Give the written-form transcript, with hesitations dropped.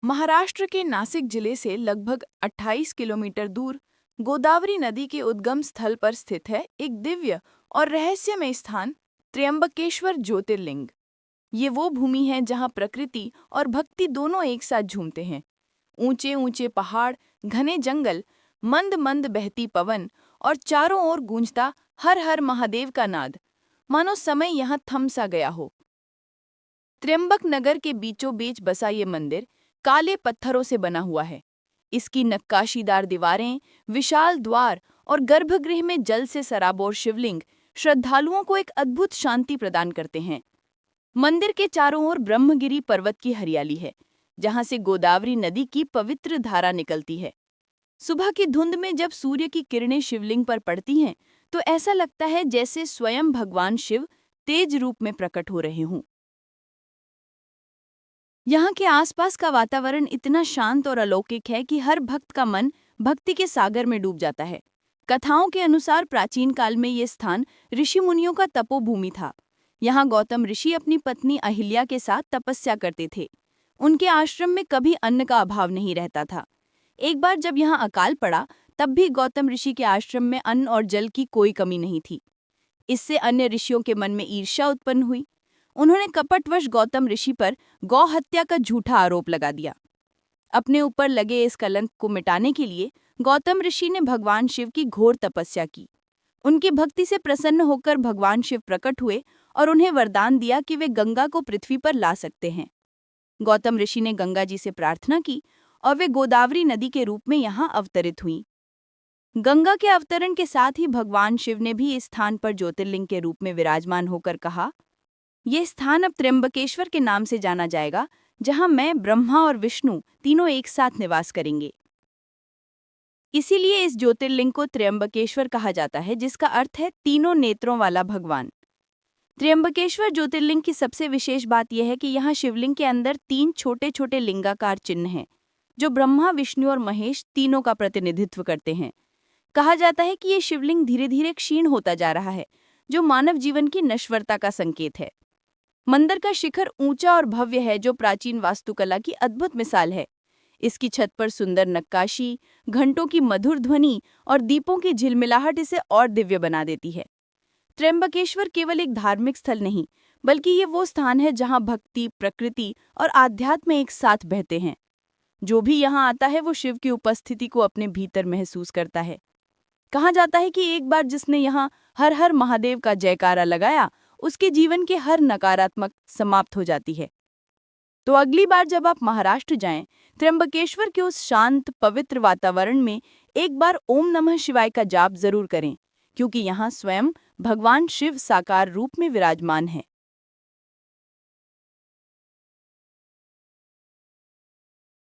महाराष्ट्र के नासिक जिले से लगभग 28 किलोमीटर दूर गोदावरी नदी के उद्गम स्थल पर स्थित है एक दिव्य और रहस्यमय स्थान त्र्यंबकेश्वर ज्योतिर्लिंग। ये वो भूमि है जहाँ प्रकृति और भक्ति दोनों एक साथ झूमते हैं। ऊंचे ऊंचे पहाड़, घने जंगल, मंद मंद बहती पवन और चारों ओर गूंजता हर हर महादेव का नाद, मानो समय यहाँ थम सा गया हो। त्र्यंबक नगर के बीचों बीच बसा ये मंदिर काले पत्थरों से बना हुआ है। इसकी नक्काशीदार दीवारें, विशाल द्वार और गर्भगृह में जल से सराबोर शिवलिंग श्रद्धालुओं को एक अद्भुत शांति प्रदान करते हैं। मंदिर के चारों ओर ब्रह्मगिरी पर्वत की हरियाली है, जहां से गोदावरी नदी की पवित्र धारा निकलती है। सुबह की धुंध में जब सूर्य की किरणें शिवलिंग पर पड़ती हैं, तो ऐसा लगता है जैसे स्वयं भगवान शिव तेज रूप में प्रकट हो रहे हों। यहाँ के आसपास का वातावरण इतना शांत और अलौकिक है कि हर भक्त का मन भक्ति के सागर में डूब जाता है। कथाओं के अनुसार प्राचीन काल में ये स्थान ऋषि मुनियों का तपोभूमि था। यहाँ गौतम ऋषि अपनी पत्नी अहिल्या के साथ तपस्या करते थे। उनके आश्रम में कभी अन्न का अभाव नहीं रहता था। एक बार जब यहाँ अकाल पड़ा, तब भी गौतम ऋषि के आश्रम में अन्न और जल की कोई कमी नहीं थी। इससे अन्य ऋषियों के मन में ईर्ष्या उत्पन्न हुई। उन्होंने कपटवश गौतम ऋषि पर गौ हत्या का झूठा आरोप लगा दिया। अपने ऊपर लगे इस कलंक को मिटाने के लिए गौतम ऋषि ने भगवान शिव की घोर तपस्या की। उनकी भक्ति से प्रसन्न होकर भगवान शिव प्रकट हुए और उन्हें वरदान दिया कि वे गंगा को पृथ्वी पर ला सकते हैं। गौतम ऋषि ने गंगा जी से प्रार्थना की और वे गोदावरी नदी के रूप में यहाँ अवतरित हुईं। गंगा के अवतरण के साथ ही भगवान शिव ने भी इस स्थान पर ज्योतिर्लिंग के रूप में विराजमान होकर कहा, ये स्थान अब त्र्यंबकेश्वर के नाम से जाना जाएगा, जहां मैं, ब्रह्मा और विष्णु तीनों एक साथ निवास करेंगे। इसीलिए इस ज्योतिर्लिंग को त्र्यंबकेश्वर कहा जाता है, जिसका अर्थ है तीनों नेत्रों वाला भगवान। त्र्यंबकेश्वर ज्योतिर्लिंग की सबसे विशेष बात यह है कि यहाँ शिवलिंग के अंदर 3 छोटे छोटे लिंगाकार चिन्ह हैं, जो ब्रह्मा, विष्णु और महेश तीनों का प्रतिनिधित्व करते हैं। कहा जाता है कि ये शिवलिंग धीरे धीरे क्षीण होता जा रहा है, जो मानव जीवन की नश्वरता का संकेत है। मंदिर का शिखर ऊंचा और भव्य है, जो प्राचीन वास्तुकला की अद्भुत मिसाल है। इसकी छत पर सुंदर नक्काशी, घंटों की मधुर ध्वनि और दीपों की झिलमिलाहट इसे और दिव्य बना देती है। त्र्यंबकेश्वर केवल एक धार्मिक स्थल नहीं, बल्कि ये वो स्थान है जहां भक्ति, प्रकृति और आध्यात्म एक साथ बहते हैं। जो भी यहाँ आता है वो शिव की उपस्थिति को अपने भीतर महसूस करता है। कहा जाता है कि एक बार जिसने यहाँ हर हर महादेव का जयकारा लगाया, उसके जीवन की हर नकारात्मक समाप्त हो जाती है। तो अगली बार जब आप महाराष्ट्र जाएं, त्र्यंबकेश्वर के उस शांत पवित्र वातावरण में एक बार ओम नमः शिवाय का जाप जरूर करें, क्योंकि यहाँ स्वयं भगवान शिव साकार रूप में विराजमान है।